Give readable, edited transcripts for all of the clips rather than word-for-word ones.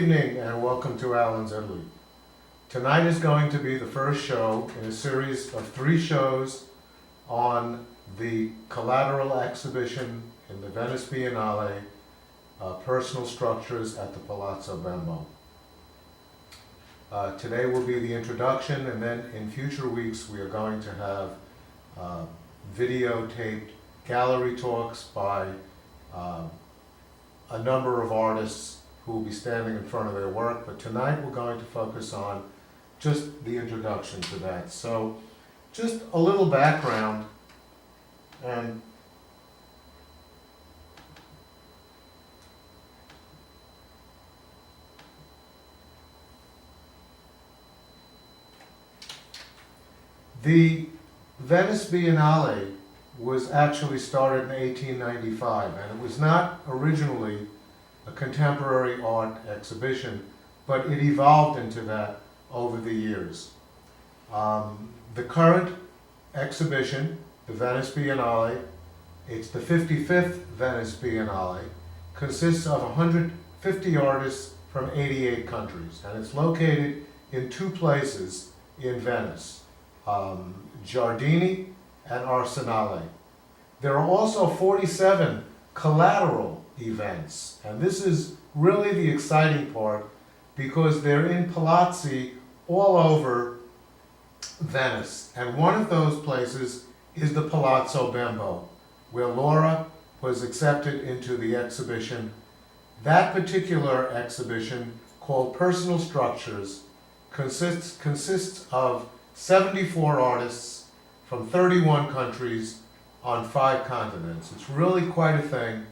evening and welcome to Alan's Italy. Tonight is going to be the first show in a series of 3 shows on the Collateral exhibition in the Venice Biennale, Personal Structures at the Palazzo Bembo. Today will be the introduction, and then in future weeks we are going to have videotaped gallery talks by a number of artists who will be standing in front of their work, but tonight we're going to focus on just the introduction to that. So just a little background, and the Venice Biennale was actually started in 1895, and it was not originally a contemporary art exhibition, but it evolved into that over the years. The current exhibition, the Venice Biennale, it's the 55th Venice Biennale, consists of 150 artists from 88 countries, and it's located in 2 places in Venice, Giardini and Arsenale. There are also 47 collateral events, and this is really the exciting part because they're in palazzi all over Venice, and one of those places is the Palazzo Bembo, where Laura was accepted into the exhibition. That particular exhibition, called Personal Structures, consists of 74 artists from 31 countries on 5 continents. It's really quite a thing.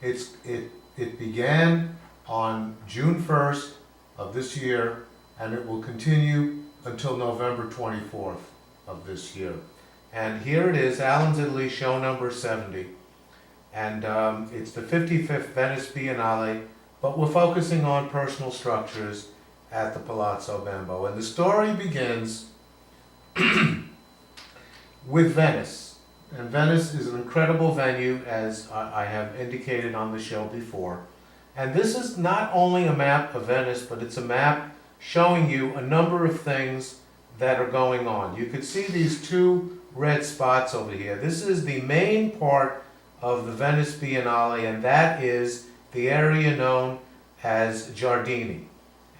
It began on June 1st of this year, and it will continue until November 24th of this year. And here it is, Alan's Italy, show number 70. And it's the 55th Venice Biennale, but we're focusing on personal structures at the Palazzo Bembo. And the story begins with Venice. And Venice is an incredible venue, as I have indicated on the show before. And this is not only a map of Venice, but it's a map showing you a number of things that are going on. You could see these 2 red spots over here. This is the main part of the Venice Biennale, and that is the area known as Giardini.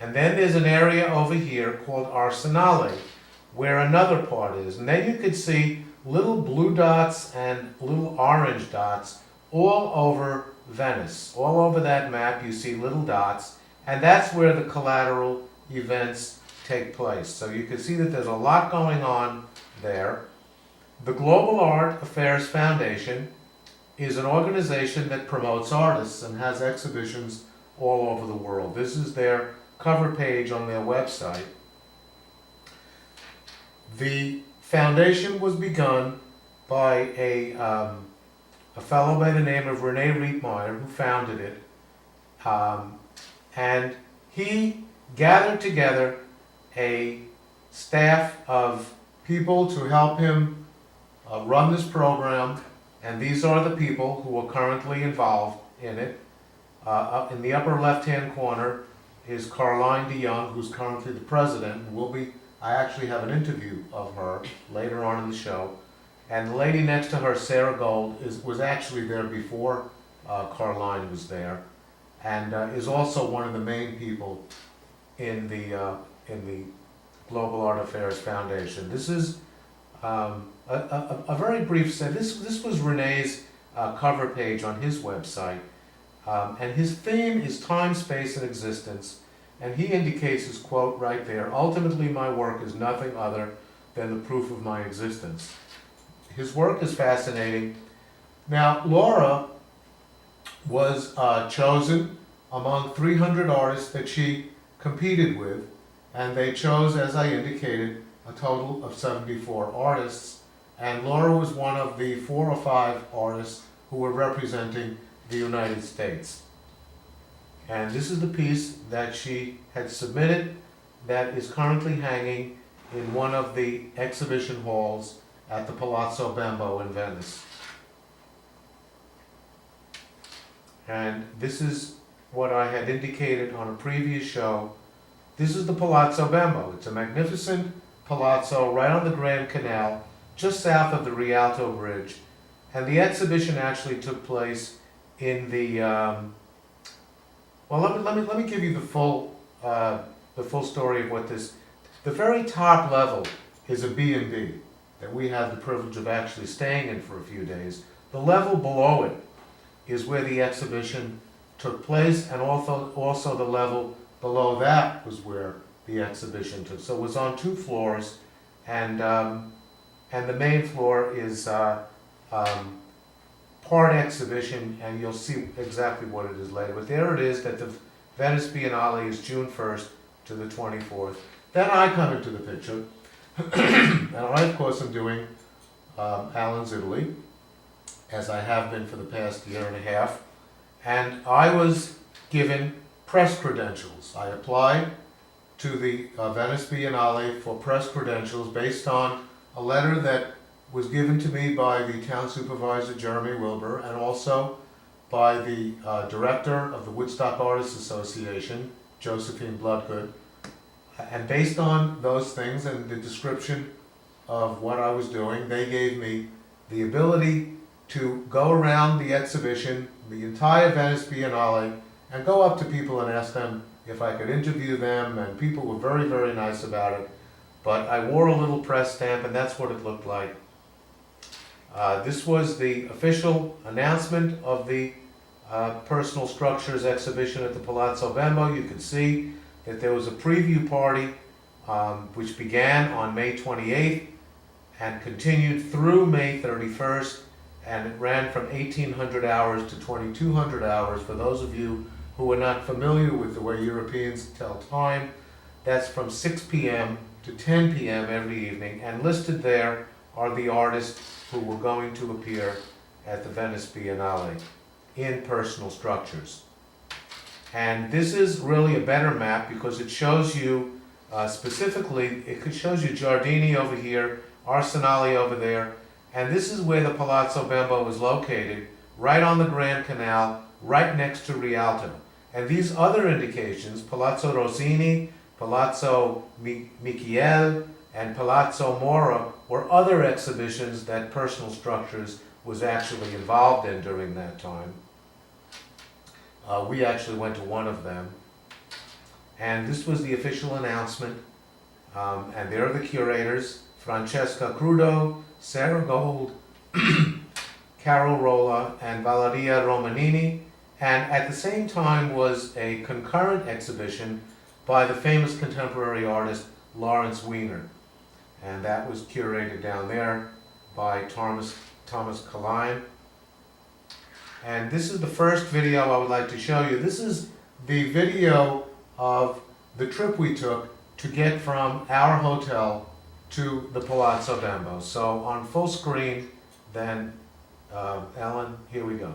And then there's an area over here called Arsenale, where another part is. And then you could see little blue dots and little orange dots all over Venice. All over that map you see little dots, and that's where the collateral events take place. So you can see that there's a lot going on there. The Global Art Affairs Foundation is an organization that promotes artists and has exhibitions all over the world. This is their cover page on their website. The foundation was begun by a fellow by the name of Rene Rietmeyer, who founded it, and he gathered together a staff of people to help him run this program, and these are the people who are currently involved in it. Up in the upper left-hand corner is Karlyn Dejongh, who's currently the president, and I actually have an interview of her later on in the show. And the lady next to her, Sarah Gold, was actually there before Karlyn was there, and is also one of the main people in the Global Art Affairs Foundation. This is a very brief set. This was Rene's cover page on his website, and his theme is time, space, and existence. And he indicates his quote right there: "Ultimately, my work is nothing other than the proof of my existence." His work is fascinating. Now, Laura was chosen among 300 artists that she competed with, and they chose, as I indicated, a total of 74 artists. And Laura was one of the 4 or 5 artists who were representing the United States. And this is the piece that she had submitted that is currently hanging in one of the exhibition halls at the Palazzo Bembo in Venice. And this is what I had indicated on a previous show. This is the Palazzo Bembo. It's a magnificent palazzo right on the Grand Canal, just south of the Rialto Bridge. And the exhibition actually took place in the, well, let me give you the full story of what this, the very top level is a B&B that we had the privilege of actually staying in for a few days. The level below it is where the exhibition took place, and also the level below that was where the exhibition took. So it was on 2 floors, and the main floor is part exhibition, and you'll see exactly what it is later. But there it is, that the Venice Biennale is June 1st to the 24th. Then I come into the picture, and I, of course, am doing Alan's Italy, as I have been for the past year and a half. And I was given press credentials. I applied to the Venice Biennale for press credentials based on a letter that was given to me by the town supervisor, Jeremy Wilbur, and also by the director of the Woodstock Artists Association, Josephine Bloodgood. And based on those things and the description of what I was doing, they gave me the ability to go around the exhibition, the entire Venice Biennale, and go up to people and ask them if I could interview them, and people were very, very nice about it. But I wore a little press stamp, and that's what it looked like. This was the official announcement of the Personal Structures exhibition at the Palazzo Bembo. You can see that there was a preview party which began on May 28th and continued through May 31st, and it ran from 1800 hours to 2200 hours. For those of you who are not familiar with the way Europeans tell time, that's from 6 p.m. to 10 p.m. every evening, and listed there are the artists who were going to appear at the Venice Biennale in Personal Structures. And this is really a better map because it shows you specifically, it shows you Giardini over here, Arsenali over there, and this is where the Palazzo Bembo is located, right on the Grand Canal, right next to Rialto. And these other indications, Palazzo Rosini, Palazzo Michiel, and Palazzo Mora, were other exhibitions that Personal Structures was actually involved in during that time. We actually went to one of them. And this was the official announcement. And there are the curators, Francesca Crudo, Sarah Gold, Carol Rolla, and Valeria Romanini. And at the same time was a concurrent exhibition by the famous contemporary artist Lawrence Weiner. And that was curated down there by Thomas Karlyn. And this is the first video I would like to show you. This is the video of the trip we took to get from our hotel to the Palazzo Bembo. So on full screen, then, Ellen, here we go.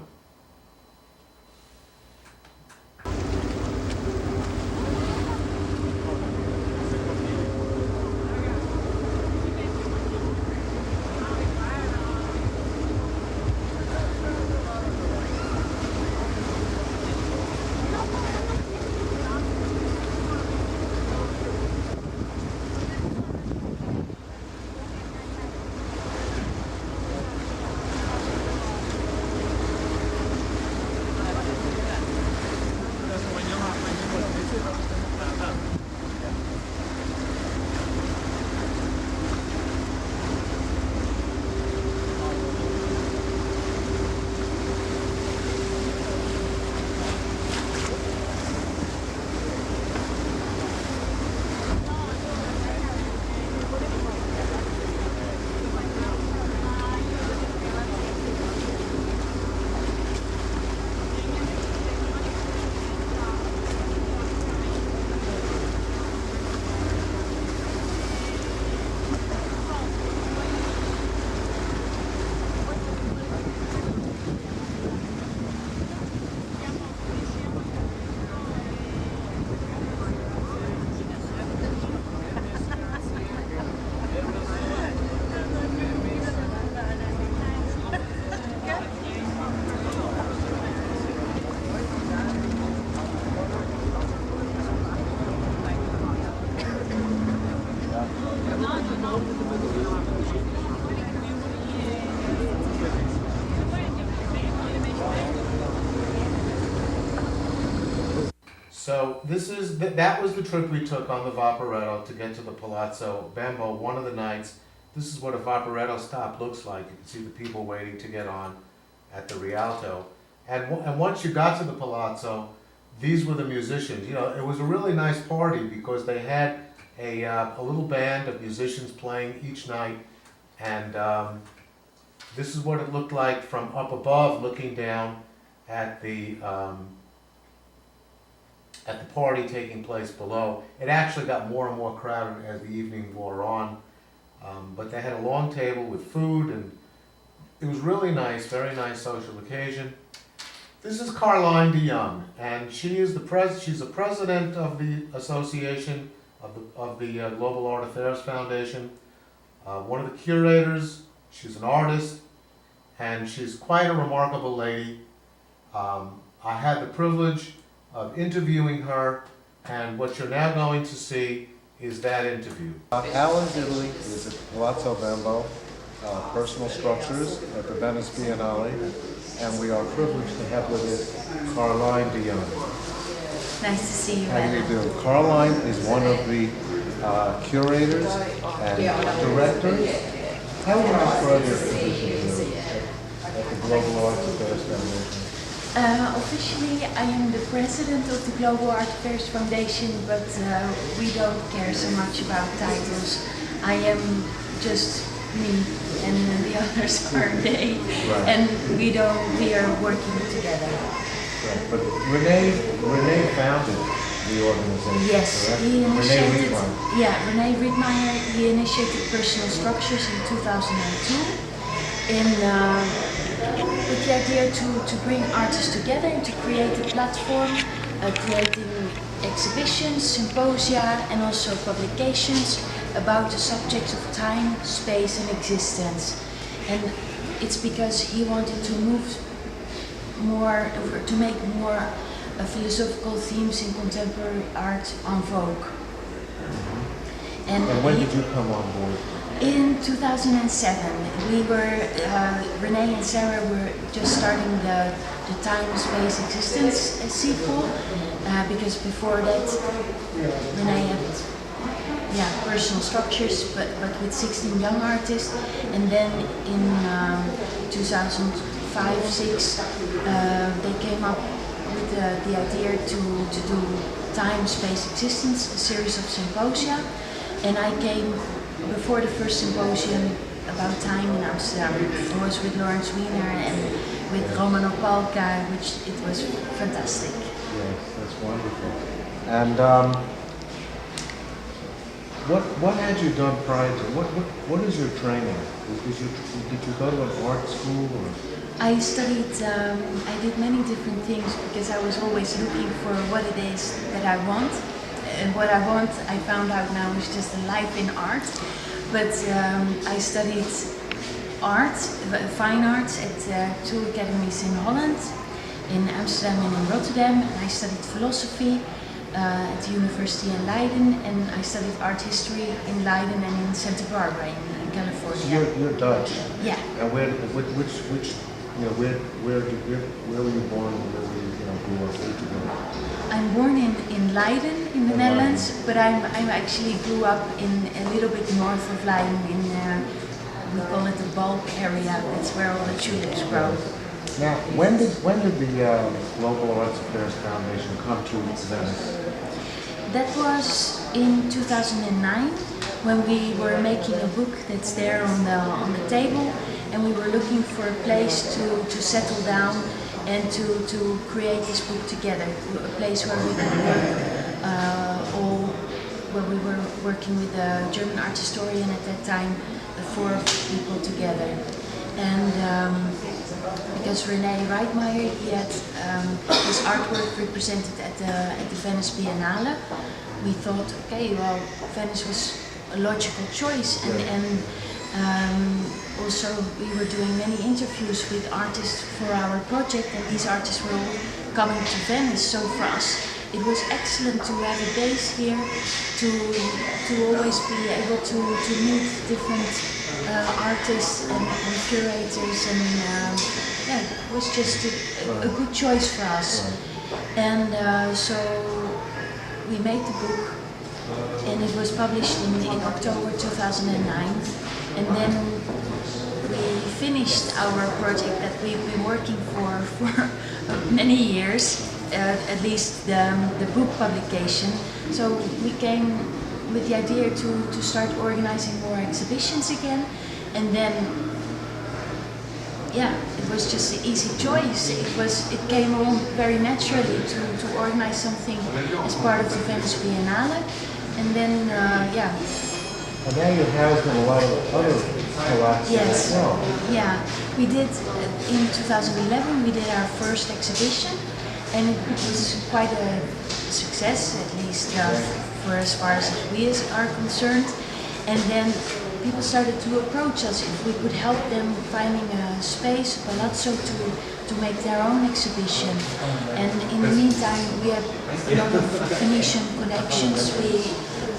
So that was the trip we took on the Vaporetto to get to the Palazzo Bembo one of the nights. This is what a Vaporetto stop looks like. You can see the people waiting to get on at the Rialto. And once you got to the Palazzo, these were the musicians. You know, it was a really nice party because they had a little band of musicians playing each night. And this is what it looked like from up above, looking down at the party taking place below. It actually got more and more crowded as the evening wore on. But they had a long table with food, and it was really nice, very nice social occasion. This is Karlyn Dejongh, and she's the president of the association of the Global Art Affairs Foundation, one of the curators. She's an artist, and she's quite a remarkable lady. I had the privilege of interviewing her, and what you're now going to see is that interview. Alan's Italy is at Palazzo Bembo, personal structures at the Venice Biennale, and we are privileged to have with us Karlyn Dejongh. Nice to see you. How do you do? Karlyn is one of the curators and directors. How would you describe your position here at the Global Arts Affairs Foundation? Officially, I am the president of the Global Art Affairs Foundation, but we don't care so much about titles. I am just me, and the others are they, Right. and we are working together. Right. But Renee founded the organization. Yes, correct? he initiated. Renee Riedmeier. Yeah, Renee Riedmeier. He initiated Personal Structures in 2002. With the idea to bring artists together and to create a platform, creating exhibitions, symposia, and also publications about the subjects of time, space, and existence. And it's because he wanted to move more, to make more philosophical themes in contemporary art en vogue. And when did you come on board? In 2007, we were, Renee and Sarah were just starting the Time, Space, Existence sequel, because before that, Renee had personal structures, but with 16 young artists, and then in 2005-06, they came up with the idea to do Time, Space, Existence, a series of symposia, and I came before the first symposium about time in Amsterdam. I was with Lawrence Wiener and with Romano Palka, which it was fantastic. Yes, that's wonderful. And what had you done prior to? What is your training? Did you go to an art school or? I studied. I did many different things because I was always looking for what it is that I want. And what I want, I found out now, is just a life in art. But I studied art, fine arts, at two academies in Holland, in Amsterdam and in Rotterdam. And I studied philosophy at the university in Leiden, and I studied art history in Leiden and in Santa Barbara in California. So you're Dutch. Yeah. And where were you born? Where were you, grew up? Where did you go? I'm born in Leiden, in the Netherlands, but I actually grew up in a little bit north of Leiden, in we call it the bulk area. That's where all the tulips grow. Now, when did the Global Arts Affairs Foundation come to Venice? That was in 2009, when we were making a book that's there on the table, and we were looking for a place to settle down and to create this book together, a place where we could work where we were working with a German art historian at that time, the four people together. And because Renee Riedmeier, he had his artwork represented at the Venice Biennale, we thought, okay, well, Venice was a logical choice, and also we were doing many interviews with artists for our project, and these artists were all coming to Venice. So for us, it was excellent to have a base here, to always be able to meet different artists and curators, and it was just a good choice for us. And so we made the book, and it was published in October 2009, and then we finished our project that we've been working for many years, at least the book publication. So we came with the idea to start organizing more exhibitions again, and then yeah, it was just an easy choice. It came along very naturally to organize something as part of the Venice Biennale, and then yeah. And now you house in a lot of other collections Yes. as well. Yeah, we did in 2011. We did our first exhibition, and it was quite a success, at least for as far as we are concerned. And then people started to approach us if we could help them finding a space, a palazzo, to make their own exhibition. And in the meantime, we had a lot of Venetian connections.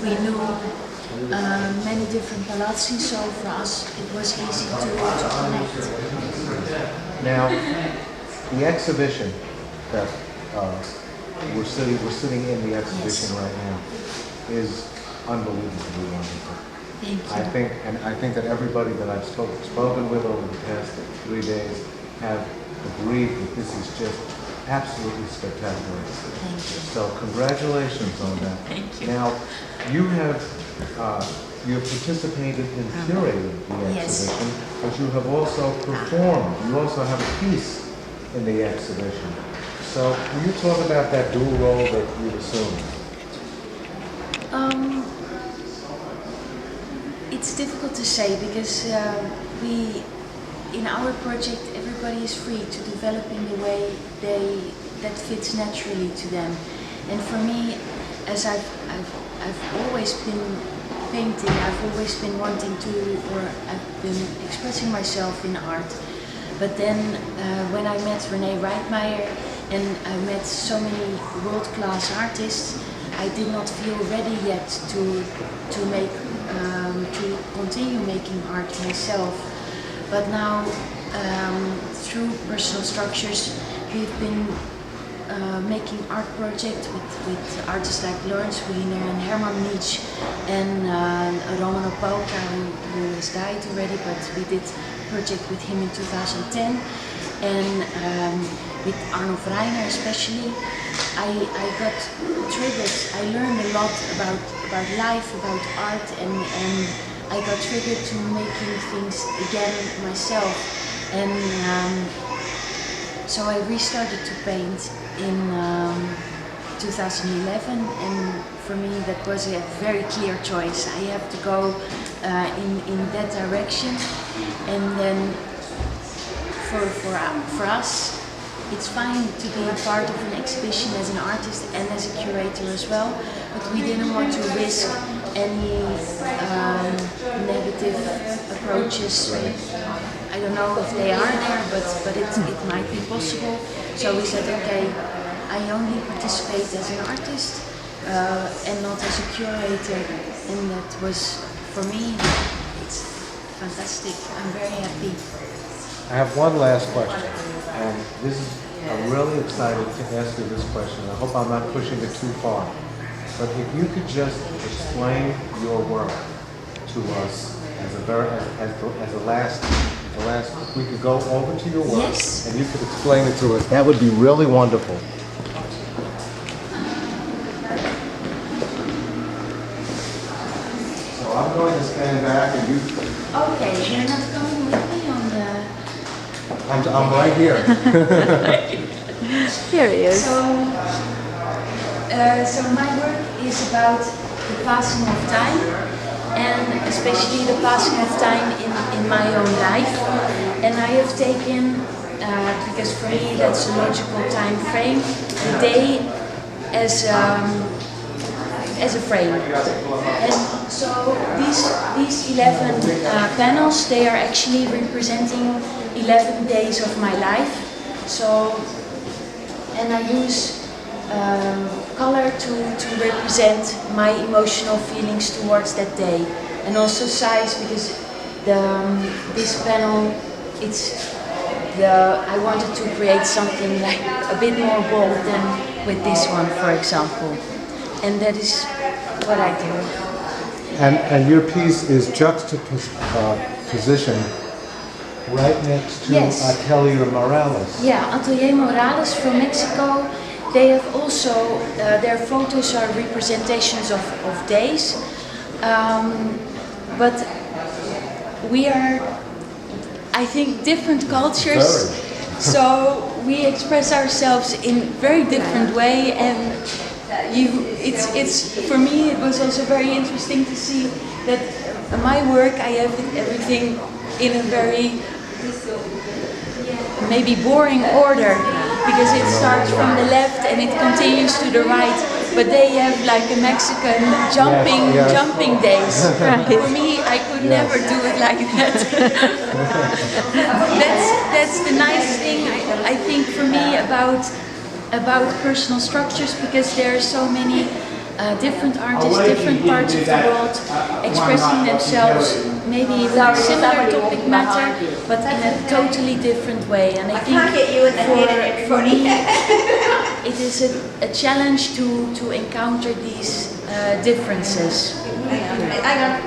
We knew many different palazzi, so for us it was easy to connect. Now, the exhibition that we're sitting in the exhibition Yes. right now is unbelievably wonderful. Thank you. I think that everybody that I've spoken with over the past 3 days have agreed that this is just absolutely spectacular. Thank you. So congratulations on that. Thank you. Now, you have participated in curating the Yes. exhibition, but you have also performed. You also have a piece in the exhibition. So can you talk about that dual role that you assumed? It's difficult to say because in our project, everybody is free to develop in the way that fits naturally to them. And for me, as I've always been painting, I've always been wanting to, or I've been expressing myself in art. But then when I met René Reitmeier and I met so many world-class artists, I did not feel ready yet to continue making art myself. But now, through Personal Structures, we've been making art projects with artists like Lawrence Wiener and Herman Nietzsche and Romano Palka, who has died already, but we did a project with him in 2010. And with Arno Reiner especially, I got triggered. I learned a lot about life, about art, and I got triggered to making things again myself. And so I restarted to paint in 2011, and for me that was a very clear choice. I have to go in that direction, and then for us, it's fine to be a part of an exhibition as an artist and as a curator as well, but we didn't want to risk any negative approaches. I don't know if they are there, but it might be possible. So we said, okay, I only participate as an artist and not as a curator, and that was, for me, it's fantastic. I'm very happy. I have one last question, and I'm really excited to ask you this question. I hope I'm not pushing it too far, but if you could just explain your work to us as a last, we could go over to your work, Yes. and you could explain it to us. That would be really wonderful. So I'm going to stand back, and you. Okay, you're not coming with me on the... I'm right here. Here he is. So my work is about the passing of time, and especially the passing of time in my own life. And I have taken, because for me that's a logical time frame, the day as a frame. And so these 11 panels, they are actually representing 11 days of my life. So, and I use color to represent my emotional feelings towards that day, and also size, because this panel, I wanted to create something like a bit more bold than with this one, for example. and that is what I do. And your piece is juxtapositioned right next to Yes. Atelier Morales. Yeah, Atelier Morales from Mexico. They have also, their photos are representations of days. But we are, I think, different cultures. So we express ourselves in very different way, and it's for me it was also very interesting to see that my work I have everything in a very maybe boring order, because it starts from the left and it continues to the right, but they have like a Mexican jumping days. For me, I could never do it like that. that's the nice thing I think for me about personal structures, because there are so many different artists, different parts of the world expressing themselves maybe with a similar topic matter, but in a totally different way. And I think for me, it is a challenge to encounter these differences.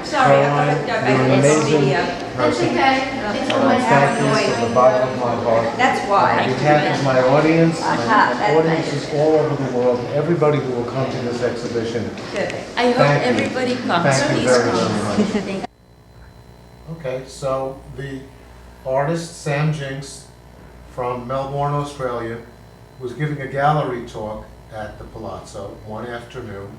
Sorry, you're an amazing person. Thank you from the bottom of my heart. That's why. On behalf of my audience, and audiences all over the world, everybody who will come to this exhibition. I hope everybody comes. Thank you Please very, come. very much. Okay, so the artist Sam Jinks from Melbourne, Australia, was giving a gallery talk at the Palazzo one afternoon,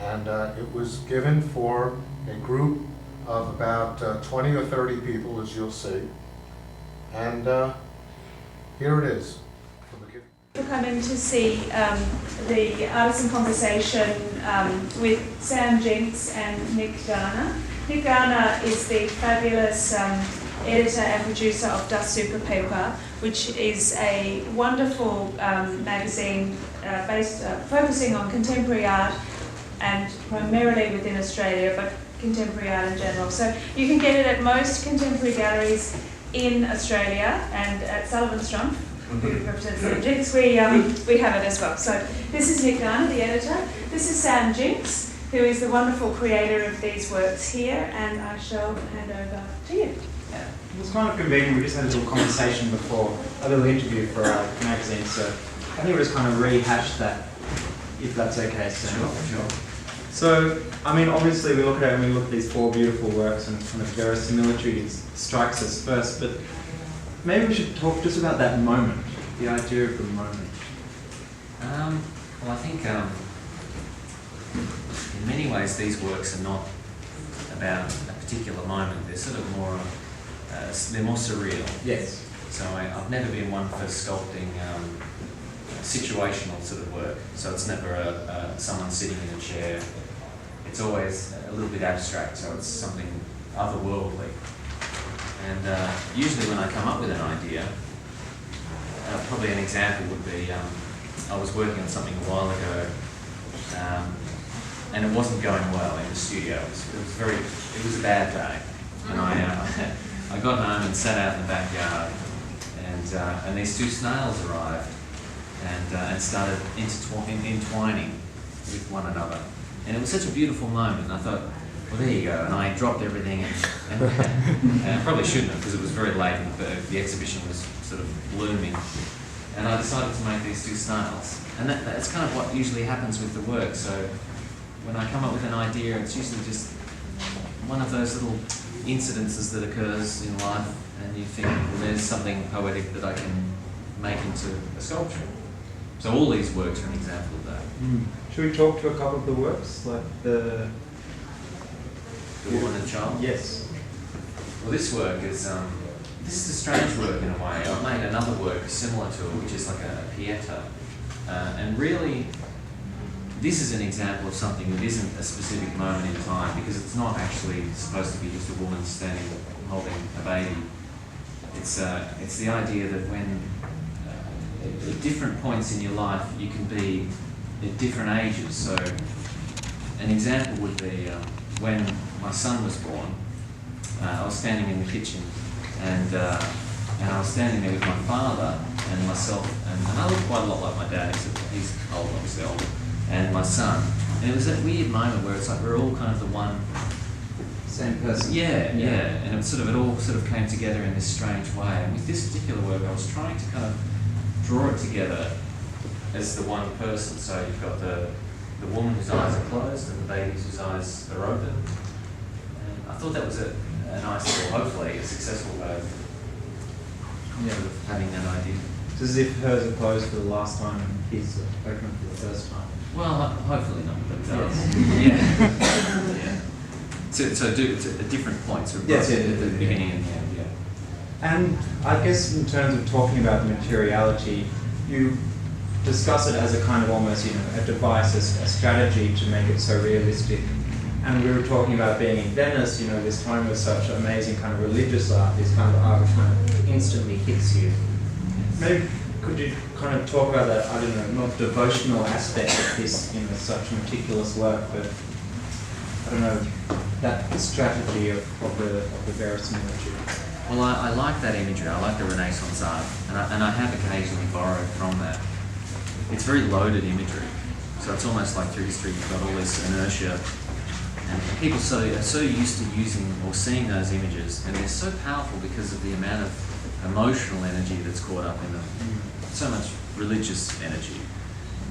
and it was given for a group of about 20 or 30 people, as you'll see. And here it is. For coming to see the Artists in Conversation with Sam Jinks and Nick Garner. Nick Garner is the fabulous editor and producer of Dust Super Paper, which is a wonderful magazine based focusing on contemporary art and primarily within Australia, but contemporary art in general. So you can get it at most contemporary galleries in Australia, and at Sullivan Strumpf, who represents Sam Jinks, we have it as well. So this is Nick Garner, the editor. This is Sam Jinks, who is the wonderful creator of these works here, and I shall hand over to you. Yeah. It was kind of convenient. We just had a little conversation before, a little interview for our magazine, so I think we'll just kind of rehash that, if that's okay, Sam. Sure. So, I mean, obviously we look at it and we look at these four beautiful works and kind of verisimilitude strikes us first, but maybe we should talk just about that moment, the idea of the moment. Well, I think in many ways these works are not about a particular moment. They're sort of more, they're more surreal. Yes. So I've never been one for sculpting situational sort of work. So it's never someone sitting in a chair. It's always a little bit abstract, so it's something otherworldly. And usually when I come up with an idea, probably an example would be, I was working on something a while ago, and it wasn't going well in the studio. It was a bad day. And I got home and sat out in the backyard, and these two snails arrived and started entwining with one another. And it was such a beautiful moment, and I thought, well, there you go. And I dropped everything, and I probably shouldn't have, because it was very late and the exhibition was sort of blooming. And I decided to make these two snails. And that's kind of what usually happens with the work. So when I come up with an idea, it's usually just one of those little incidences that occurs in life, and you think, well, there's something poetic that I can make into a sculpture. So all these works are an example of that. Should we talk to a couple of the works, like the Woman and Child? Yes. Well, this work is a strange work in a way. I've made another work similar to it, which is like a Pieta. And really, this is an example of something that isn't a specific moment in time, because it's not actually supposed to be just a woman standing holding a baby. It's the idea that when at different points in your life you can be at different ages. So an example would be when my son was born. I was standing in the kitchen, and I was standing there with my father and myself, and I look quite a lot like my dad, except he's old, obviously older. and my son. And it was that weird moment where it's like we're all kind of the one. Same person. Yeah, yeah. And it all sort of came together in this strange way. And with this particular work, I was trying to kind of draw it together as the one person. So you've got the woman whose eyes are closed and the baby whose eyes are open. And I thought that was a nice, or hopefully a successful way of having that idea. It's as if hers are closed for the last time and his are open for the first time. Well, hopefully not, but yeah. So it's at different points, at the beginning and the end, yeah. And I guess in terms of talking about materiality, you discuss it as a kind of almost, a device, a strategy to make it so realistic. And we were talking about being in Venice, this time with such amazing kind of religious art, this kind of art which kind of instantly hits you. Maybe could you kind of talk about that, I don't know, not devotional aspect of this, such meticulous work, but I don't know, that strategy of the verisimilitude. Well, I like that imagery. I like the Renaissance art, and I have occasionally borrowed from that. It's very loaded imagery, so it's almost like through history you've got all this inertia, and people are so used to using or seeing those images, and they're so powerful because of the amount of emotional energy that's caught up in them. So much religious energy.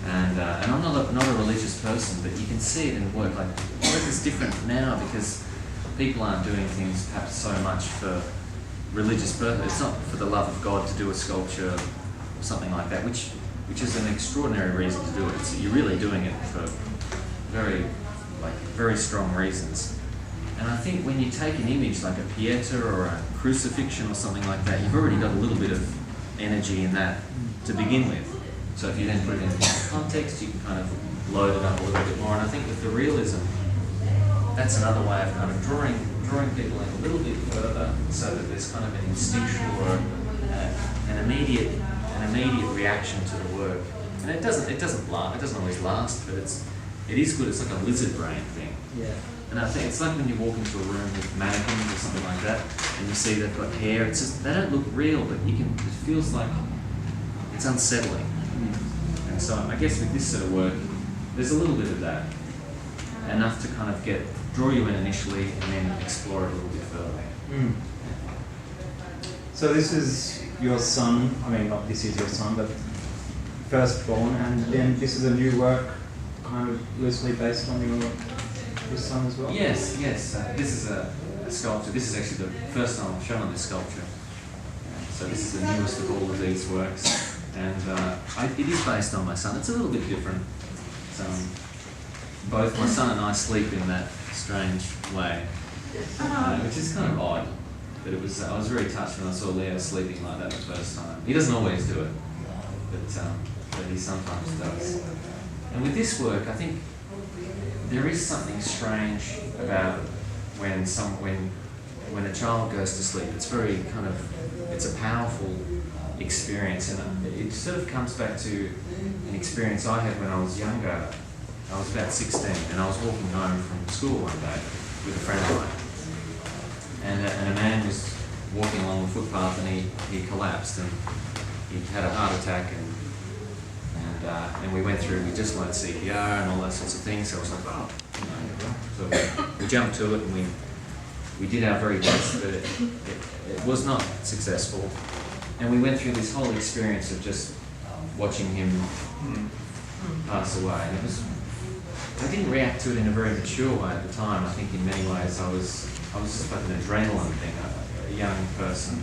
And I'm not a religious person, but you can see it in work. Like, work is different now because people aren't doing things perhaps so much for religious purpose. It's not for the love of God to do a sculpture or something like that, which is an extraordinary reason to do it. So you're really doing it for very strong reasons. And I think when you take an image like a Pieta or a crucifixion or something like that, you've already got a little bit of energy in that to begin with. So if you then put it in context, you can kind of load it up a little bit more. And I think with the realism, that's another way of kind of drawing people in a little bit further, so that there's kind of an instinctual or an immediate reaction to the work. And it doesn't always last, but it is good. It's like a lizard brain thing. Yeah. And I think it's like when you walk into a room with mannequins or something like that, and you see they've got hair. It's just they don't look real, but it feels like it's unsettling. And so I guess with this sort of work, there's a little bit of that, enough to kind of draw you in initially, and then explore it a little bit further. So this is your son. I mean, not this is your son, but firstborn, and then this is a new work, kind of loosely based on your son as well. Yes. This is a sculpture. This is actually the first time I've shown this sculpture. So this is the newest of all of these works. And it is based on my son. It's a little bit different. Both my son and I sleep in that strange way, which is kind of odd. But I was very touched when I saw Leo sleeping like that the first time. He doesn't always do it, but he sometimes does. And with this work, I think there is something strange about when a child goes to sleep. It's it's a powerful experience, and it sort of comes back to an experience I had when I was younger. I was about 16, and I was walking home from school one day with a friend of mine, and a man was walking along the footpath, and he collapsed, and he had a heart attack, and we went through. We just learned CPR and all those sorts of things. So I was like, so we jumped to it, and we did our very best, but it was not successful. And we went through this whole experience of just watching him pass away. And I didn't react to it in a very mature way at the time. I think in many ways I was just like an adrenaline thing. A young person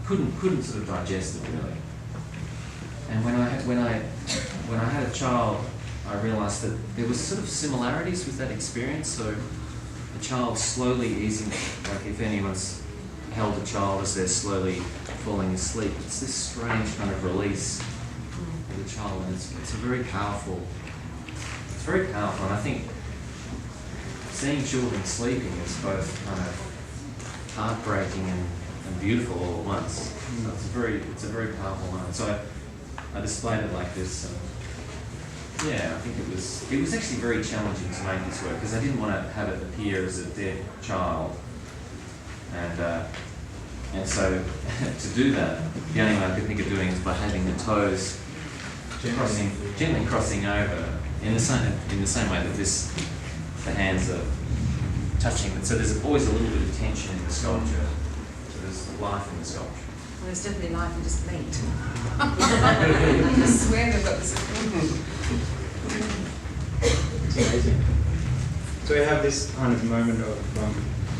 couldn't sort of digest it really. And when I had a child, I realised that there was sort of similarities with that experience. So a child slowly easing, like if anyone's held a child as they're slowly falling asleep, it's this strange kind of release of the child, and it's very powerful. It's very powerful, and I think seeing children sleeping is both kind of heartbreaking and beautiful all at once. So it's a very powerful moment. So I displayed it like this. I think it was actually very challenging to make this work because I didn't want to have it appear as a dead child. And so to do that, the only way I could think of doing is by having the toes gently crossing over in the same way that the hands are touching, so there's always a little bit of tension in the sculpture. So there's life in the sculpture. Well, there's definitely life in just paint. I swear they've got this. It's amazing. So we have this kind of moment of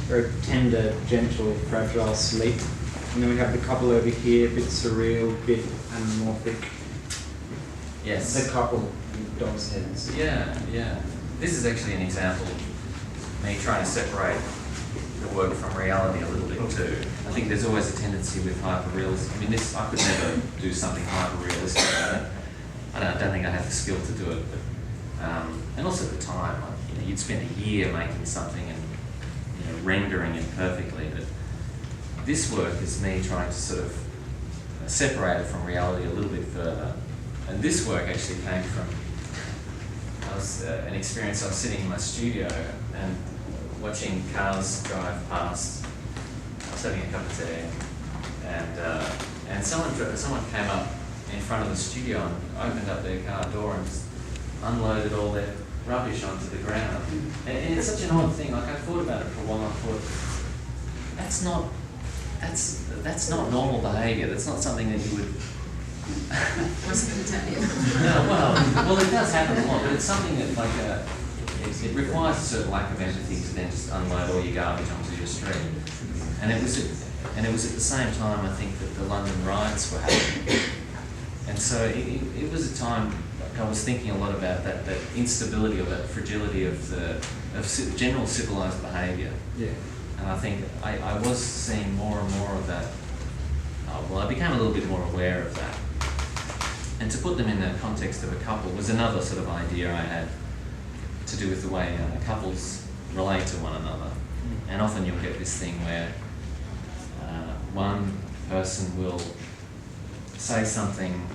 very tender, gentle, fragile sleep. And then we have the couple over here, a bit surreal, a bit anamorphic. Yes. The couple with dogs' heads. Yeah, yeah. This is actually an example of me trying to separate the work from reality a little bit too. I think there's always a tendency with hyperrealism. I mean, I could never do something hyper-realistic. I don't think I have the skill to do it. But, and also the time, like, you'd spend a year making something and rendering it perfectly. But this work is me trying to sort of separate it from reality a little bit further. And this work actually came from an experience. I was sitting in my studio and watching cars drive past. I was having a cup of tea, and someone came up in front of the studio and opened up their car door and just unloaded all their rubbish onto the ground. And it's such an odd thing. Like, I thought about it for a while. I thought, that's not normal behaviour. That's not something that you would. Wasn't going to tell you. No, well, it does happen a lot, but it's something that it requires a certain lack of empathy to then just unload all your garbage onto your street. And it was at the same time, I think, that the London riots were happening. And so it was a time, like, I was thinking a lot about that instability or that fragility of general civilised behaviour. Yeah. And I think I was seeing more and more of that. I became a little bit more aware of that. And to put them in the context of a couple was another sort of idea I had to do with the way couples relate to one another. And often you'll get this thing where one person will say something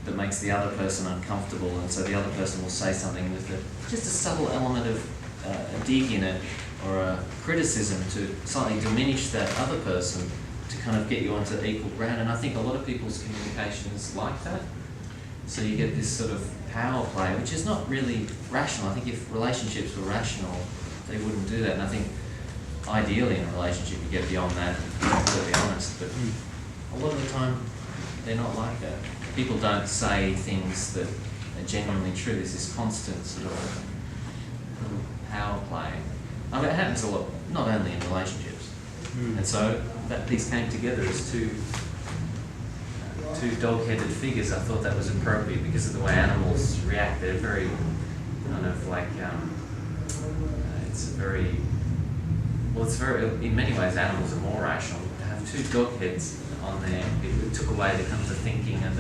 that makes the other person uncomfortable, and so the other person will say something with just a subtle element of a dig in it or a criticism to slightly diminish that other person to kind of get you onto equal ground. And I think a lot of people's communication is like that. So you get this sort of power play, which is not really rational. I think if relationships were rational, they wouldn't do that. And I think ideally in a relationship you get beyond that and be completely honest. But a lot of the time they're not like that. People don't say things that are genuinely true. There's this constant sort of power play. I mean, it happens a lot, not only in relationships. And so that piece came together as two dog-headed figures. I thought that was appropriate because of the way animals react. They're very kind of like, in many ways animals are more rational. To have two dog heads on there, it took away the kind of the thinking and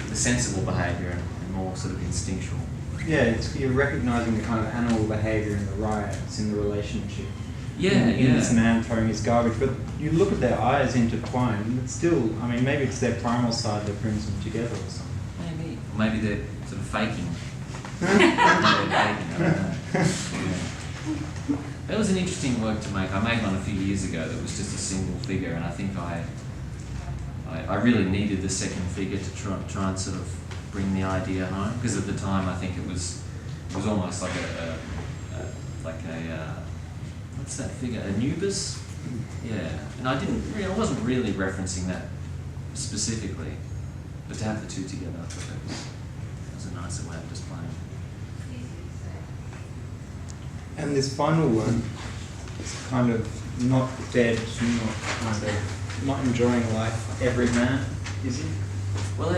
the sensible behaviour and more sort of instinctual. Yeah, you're recognising the kind of animal behaviour in the riots, in the relationship. Yeah, in this man throwing his garbage, but you look at their eyes intertwined, and it's still, I mean, maybe it's their primal side that brings them together or something. Maybe they're sort of faking. I don't know. Yeah. That was an interesting work to make. I made one a few years ago that was just a single figure, and I think I really needed the second figure to try and sort of bring the idea home, because at the time I think it was almost like a what's that figure? Anubis? Yeah. And I wasn't really referencing that specifically, but to have the two together, I thought that was a nicer way of displaying it. And this final one is kind of not dead, not enjoying life. Every man, is he? Well,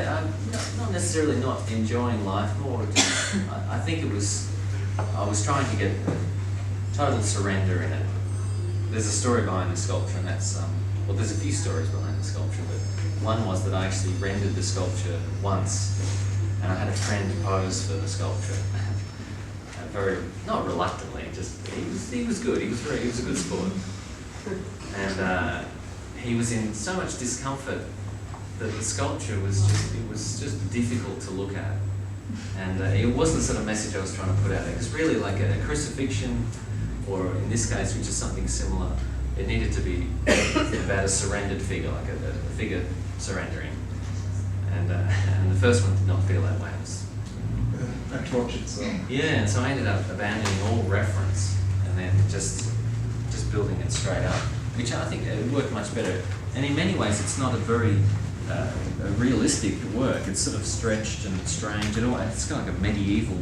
not necessarily not enjoying life, more just, I think I was trying to get total surrender in it. There's a story behind the sculpture, and that's, there's a few stories behind the sculpture, but one was that I actually rendered the sculpture once, and I had a friend pose for the sculpture. Very, not reluctantly, just, he was good, he was a good sport. And he was in so much discomfort that the sculpture was just difficult to look at. And it wasn't the sort of message I was trying to put out there. It was really like a crucifixion, or in this case, which is something similar, it needed to be about a surrendered figure, like a figure surrendering. And the first one did not feel that way. It was a tortured soul. Yeah, and so I ended up abandoning all reference and then just building it straight up, which I think it worked much better. And in many ways, it's not a very a realistic work. It's sort of stretched and strange, and it's got like a medieval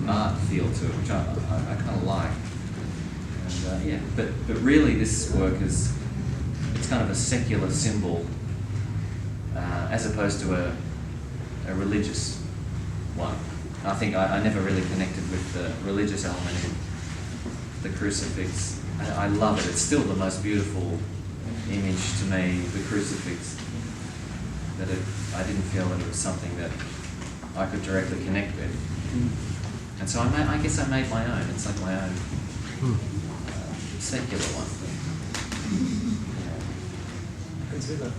art feel to it, which I kind of like. And yeah, but really, this work it's kind of a secular symbol as opposed to a religious one. I think I never really connected with the religious element in the crucifix. I love it. It's still the most beautiful image to me, the crucifix. That I didn't feel that it was something that I could directly connect with. And so I guess I made my own. It's like my own secular one. I can see that.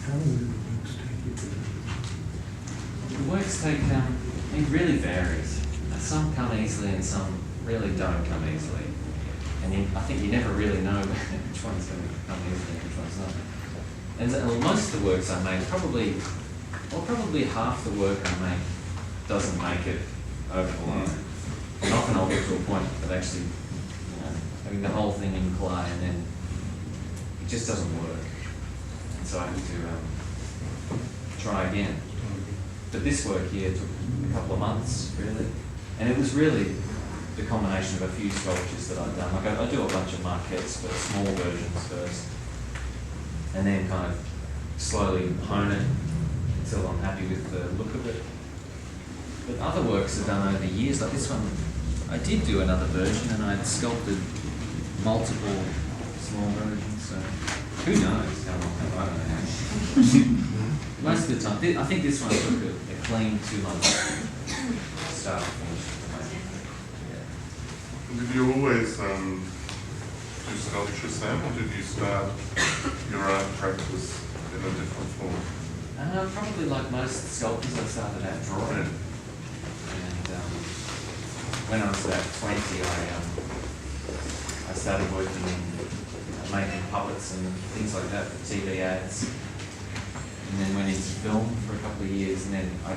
How long did the books take you to? The works take, it really varies. Some come easily and some really don't come easily. And I think you never really know which one's going to come easily and which one's not. And most of the works I make, probably half the work I make doesn't make it over the line. And often I'll get to a point of actually, having the whole thing in clay and then it just doesn't work. And so I have to try again. But this work here took a couple of months, really. And it was really the combination of a few sculptures that I've done. Like I do a bunch of maquettes, but small versions first. And then kind of slowly hone it until I'm happy with the look of it. But other works are done over years, like this one. I did do another version and I'd sculpted multiple small versions, so who knows how long, I don't know. Most of the time, I think this one took a clean 2 months start to finish. Yeah. Did you always do sculpture, Sam, or did you start your art practice in a different form? Probably like most sculptors, I started out drawing. And when I was about 20, I started working in making puppets and things like that for TV ads. And then went into film for a couple of years, and then I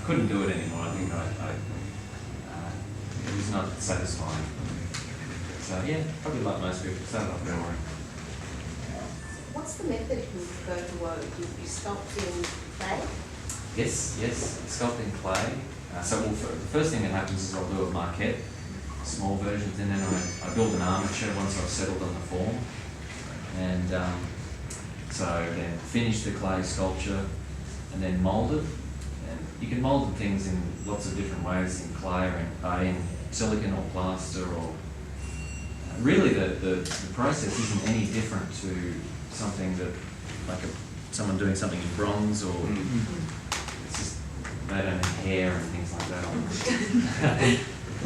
couldn't do it anymore. I think it was not satisfying. So yeah, probably like most people, started off drawing. What's the method if you go to work? You sculpt in clay? Yes, sculpting clay. The first thing that happens is I'll do a maquette, small versions, and then I build an armature once I've settled on the form. And so then finish the clay sculpture and then mould it. And you can mould things in lots of different ways, in clay or in silicon or plaster, or really the process isn't any different to something that, like someone doing something in bronze, or it's just made on hair and things like that,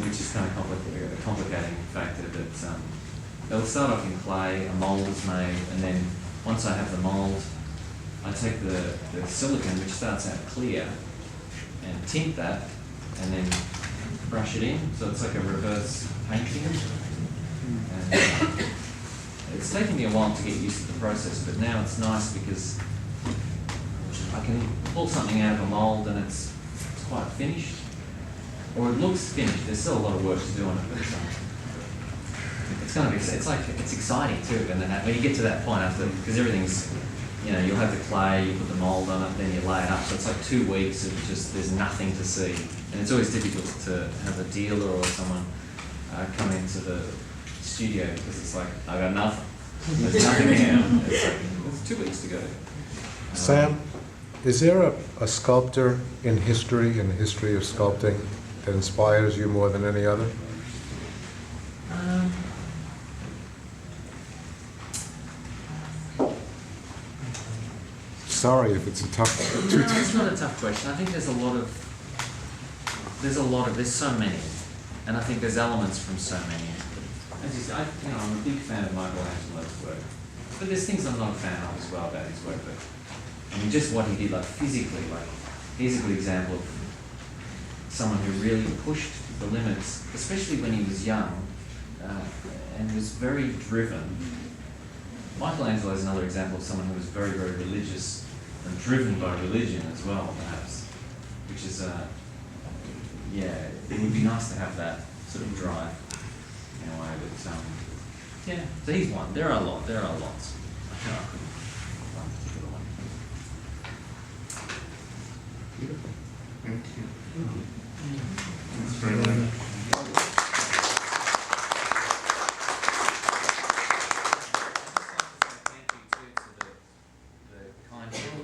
which is kind of a complicating factor. But they'll start off in clay, a mould is made, and then once I have the mould, I take the silicon, which starts out clear, and tint that, and then brush it in, so it's like a reverse painting. And it's taken me a while to get used to the process, but now it's nice because I can pull something out of a mould and it's quite finished, or it looks finished. There's still a lot of work to do on it, but it's kind of it's exciting too. And then when you get to that point after, because everything's, you'll have the clay, you put the mould on it, then you lay it up. So it's like 2 weeks of just there's nothing to see, and it's always difficult to have a dealer or someone come into the studio because it's like I got nothing. There's nothing here. It's 2 weeks to go. Sam, is there a sculptor in the history of sculpting that inspires you more than any other? Sorry if it's a tough. No, it's not a tough question. I think there's so many, and I think there's elements from so many. As you say, I'm a big fan of Michelangelo's work, but there's things I'm not a fan of as well about his work. But I mean, just what he did, like physically, here's a good example of someone who really pushed the limits, especially when he was young, and was very driven. Michelangelo is another example of someone who was very, very religious and driven by religion as well, perhaps, which is yeah, it would be nice to have that sort of drive in a way. But yeah, so he's one. There are a lot. There are lots. I couldn't one particular one. Beautiful. Thank you. Thanks very much.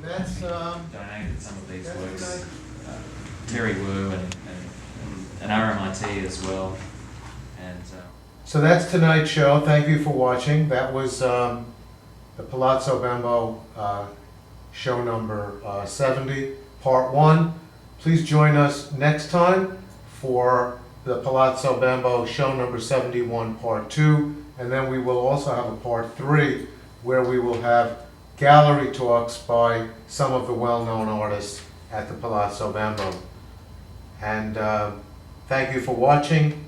That's, donated some of these works. Terry Wu and RMIT as well. And so that's tonight's show. Thank you for watching. That was the Palazzo Bembo show number 70, part 1. Please join us next time for the Palazzo Bembo show number 71, part 2. And then we will also have a part 3 where we will have gallery talks by some of the well-known artists at the Palazzo Bembo. And thank you for watching.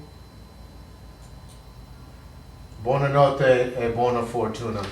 Buonanotte e buona fortuna.